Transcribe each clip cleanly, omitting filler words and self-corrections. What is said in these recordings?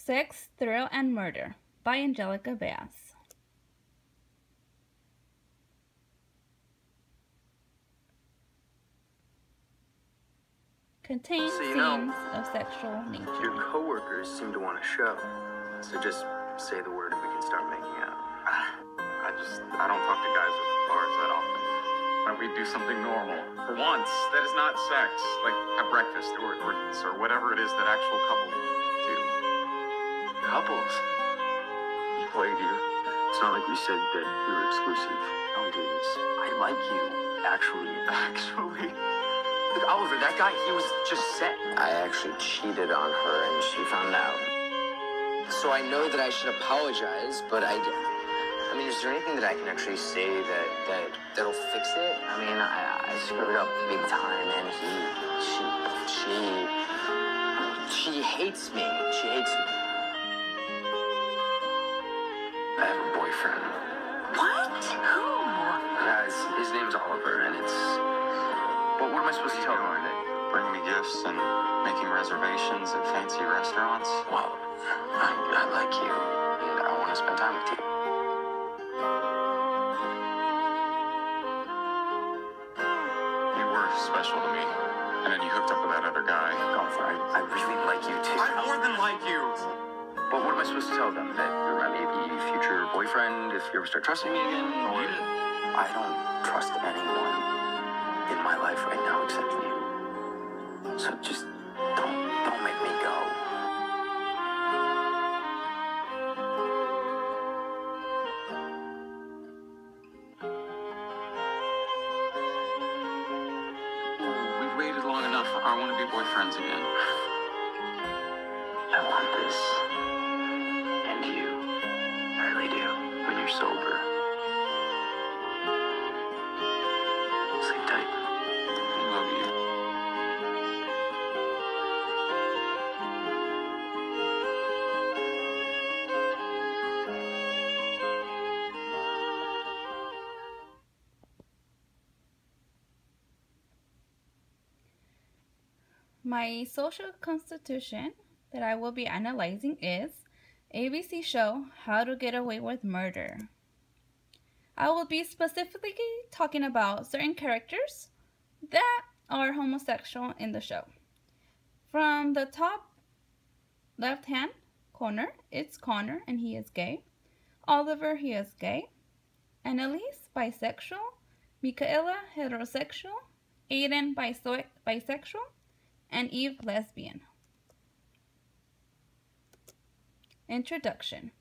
Sex, Thrill, and Murder by Angelica Bass. Contains scenes of sexual nature. Your coworkers seem to want a show, so just say the word and we can start making out. I don't talk to guys at bars that often. Why don't we do something normal? For once, that is not sex, like at breakfast or whatever it is that actual couples do. Couples? He played you. It's not like we said that we were exclusive. Don't do this. I like you, actually. Actually? Look, Oliver, that guy, he was just set. I actually cheated on her and she found out. So I know that I should apologize, but I mean, is there anything that I can actually say that'll fix it? I mean, I screwed up big time, and she hates me. She hates me. I have a boyfriend. What? Who? His name's Oliver, and it's... But what am I supposed to tell him? Bring me gifts and making reservations at fancy restaurants? Well, I like you, and I want to spend time with you. You were special to me, and then you hooked up with that other guy. Oliver, I really like you, too. I more than like you! But what am I supposed to tell them? That you're my maybe future boyfriend if you ever start trusting me again? Or... I don't trust anyone in my life right now except you. So just don't make me go. We've waited long enough. I want to be boyfriends again. I want this. And you. I really do. When you're sober. Sleep tight. I love you. My social constitution that I will be analyzing is ABC show How to Get Away with Murder. I will be specifically talking about certain characters that are homosexual in the show. From the top left hand corner, it's Connor and he is gay. Oliver, he is gay. Annalise, bisexual. Michaela, heterosexual. Aiden, bisexual. And Eve, lesbian. Introduction.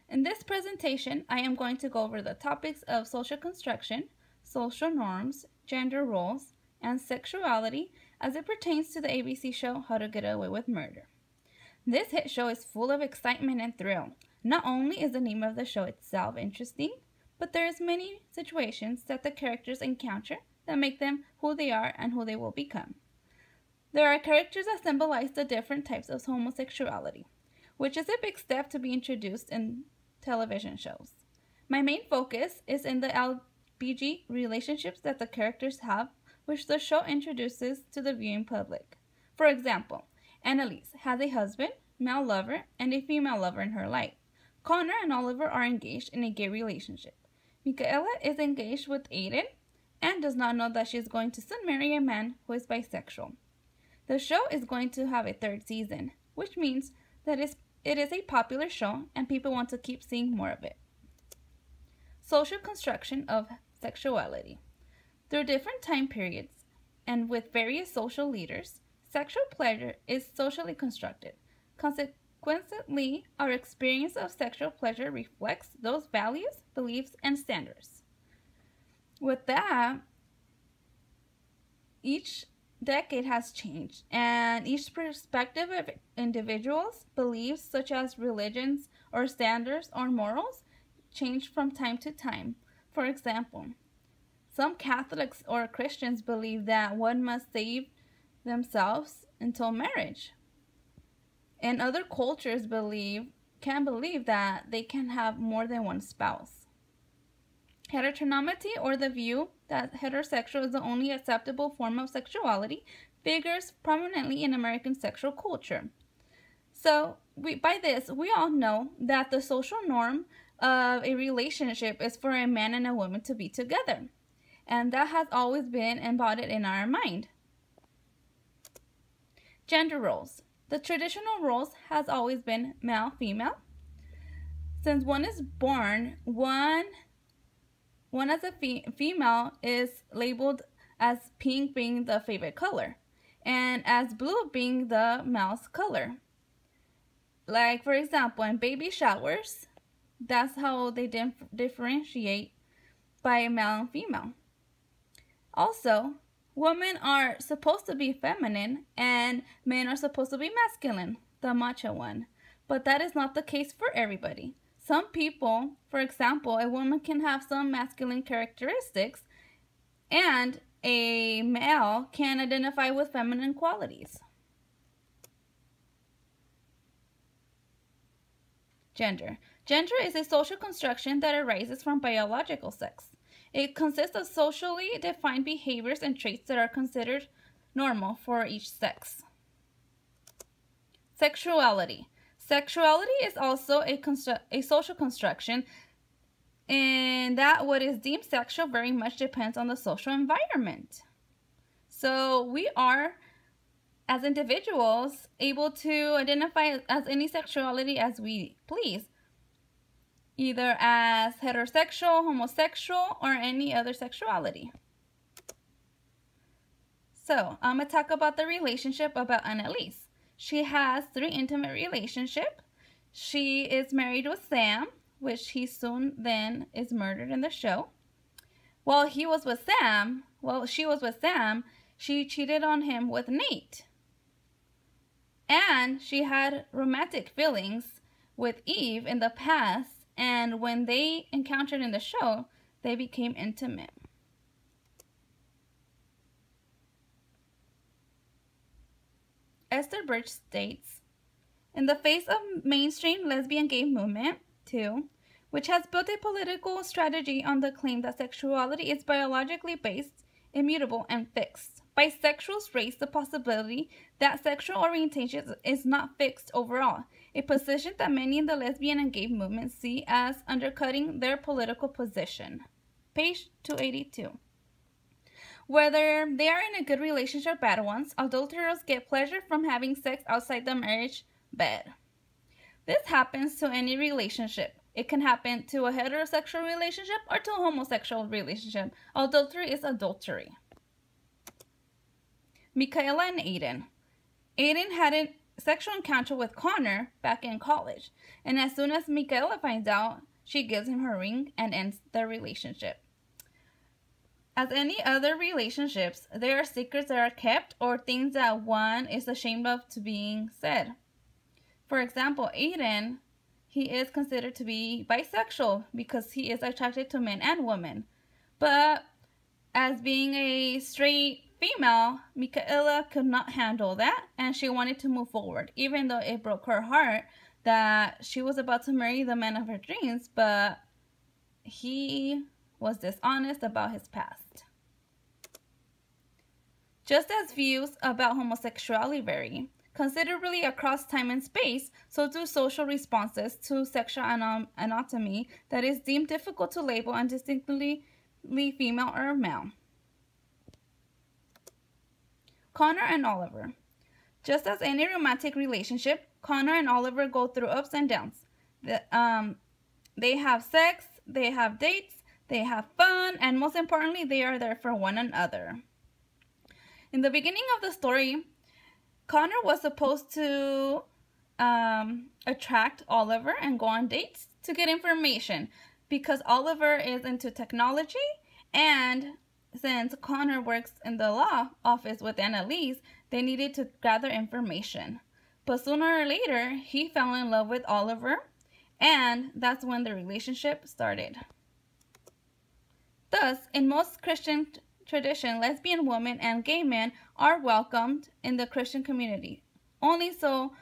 In this presentation, I am going to go over the topics of social construction, social norms, gender roles, and sexuality as it pertains to the ABC show How to Get Away with Murder. This hit show is full of excitement and thrill. Not only is the name of the show itself interesting, but there is many situations that the characters encounter that make them who they are and who they will become. There are characters that symbolize the different types of homosexuality, which is a big step to be introduced in television shows. My main focus is in the LBG relationships that the characters have, which the show introduces to the viewing public. For example, Annalise has a husband, male lover, and a female lover in her life. Connor and Oliver are engaged in a gay relationship. Michaela is engaged with Aiden and does not know that she is going to soon marry a man who is bisexual. The show is going to have a third season, which means that it is a popular show and people want to keep seeing more of it. Social construction of sexuality. Through different time periods and with various social leaders, sexual pleasure is socially constructed. Consequently, our experience of sexual pleasure reflects those values, beliefs, and standards. With that, each decade has changed, and each perspective of individuals' beliefs, such as religions or standards or morals, change from time to time. For example, some Catholics or Christians believe that one must save themselves until marriage, and other cultures can believe that they can have more than one spouse. Heteronormity, or the view that heterosexual is the only acceptable form of sexuality, figures prominently in American sexual culture. So, by this, we all know that the social norm of a relationship is for a man and a woman to be together. And that has always been embodied in our mind. Gender roles. The traditional roles has always been male-female. Since one is born, one as a female is labeled as pink being the favorite color, and as blue being the male's color. Like, for example, in baby showers, that's how they differentiate by male and female. Also, women are supposed to be feminine and men are supposed to be masculine, the macho one. But that is not the case for everybody. Some people, for example, a woman can have some masculine characteristics and a male can identify with feminine qualities. Gender. Gender is a social construction that arises from biological sex. It consists of socially defined behaviors and traits that are considered normal for each sex. Sexuality. Sexuality is also a social construction in that what is deemed sexual very much depends on the social environment. So we are, as individuals, able to identify as any sexuality as we please, either as heterosexual, homosexual, or any other sexuality. So I'm going to talk about the relationship about Annalise. She has 3 intimate relationships. She is married with Sam, which he soon then is murdered in the show. While she was with Sam, she cheated on him with Nate. And she had romantic feelings with Eve in the past, and when they encountered in the show, they became intimate. Esther Birch states, in the face of mainstream lesbian gay movement, too, which has built a political strategy on the claim that sexuality is biologically based, immutable, and fixed. Bisexuals raise the possibility that sexual orientation is not fixed overall, a position that many in the lesbian and gay movement see as undercutting their political position. Page 282. Whether they are in a good relationship or bad ones, adulterers get pleasure from having sex outside the marriage bed. This happens to any relationship. It can happen to a heterosexual relationship or to a homosexual relationship. Adultery is adultery. Michaela and Aiden. Aiden had a sexual encounter with Connor back in college, and as soon as Michaela finds out, she gives him her ring and ends their relationship. As any other relationships, there are secrets that are kept or things that one is ashamed of to being said. For example, Aiden, he is considered to be bisexual because he is attracted to men and women. But as being a straight female, Michaela could not handle that, and she wanted to move forward, even though it broke her heart that she was about to marry the man of her dreams, but he was dishonest about his past. Just as views about homosexuality vary considerably across time and space, so do social responses to sexual anatomy that is deemed difficult to label and distinctly female or male. Connor and Oliver. Just as any romantic relationship, Connor and Oliver go through ups and downs. They have sex, they have dates, they have fun, and most importantly, they are there for one another. In the beginning of the story, Connor was supposed to attract Oliver and go on dates to get information because Oliver is into technology, and since Connor works in the law office with Annalise, they needed to gather information. But sooner or later, he fell in love with Oliver, and that's when the relationship started. Thus, in most Christian tradition, lesbian women and gay men are welcomed in the Christian community, only so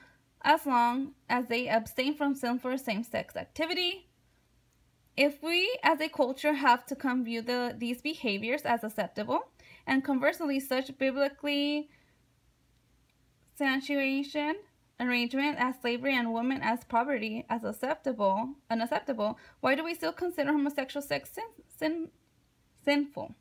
as long as they abstain from sinful same-sex activity. If we as a culture have to come view these behaviors as acceptable, and conversely such biblically sanctuation arrangement as slavery and women as poverty as unacceptable, why do we still consider homosexual sex sinful?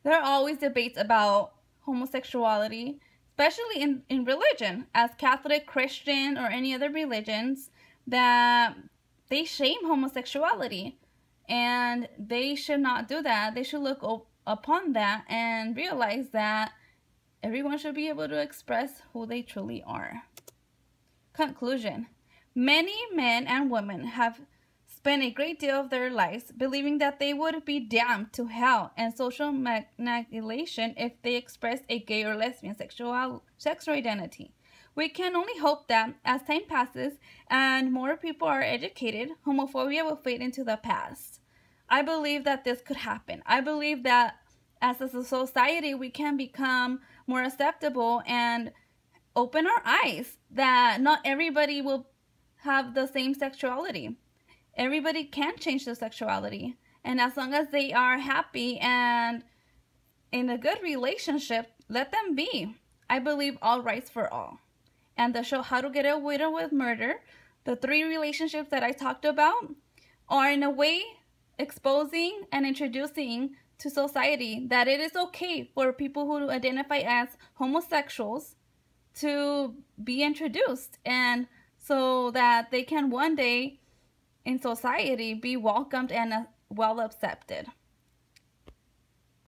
There are always debates about homosexuality, especially in religion, as Catholic, Christian, or any other religions, that they shame homosexuality, and they should not do that. They should look upon that and realize that everyone should be able to express who they truly are. Conclusion. Many men and women have spent a great deal of their lives believing that they would be damned to hell and social annihilation if they expressed a gay or lesbian sexual identity. We can only hope that as time passes and more people are educated, homophobia will fade into the past. I believe that this could happen. I believe that as a society we can become more acceptable and open our eyes that not everybody will have the same sexuality. Everybody can change their sexuality, and as long as they are happy and in a good relationship, let them be. I believe all rights for all. And the show How to Get Away with Murder, the 3 relationships that I talked about, are in a way exposing and introducing to society that it is okay for people who identify as homosexuals to be introduced, and so that they can one day in society be welcomed and well accepted.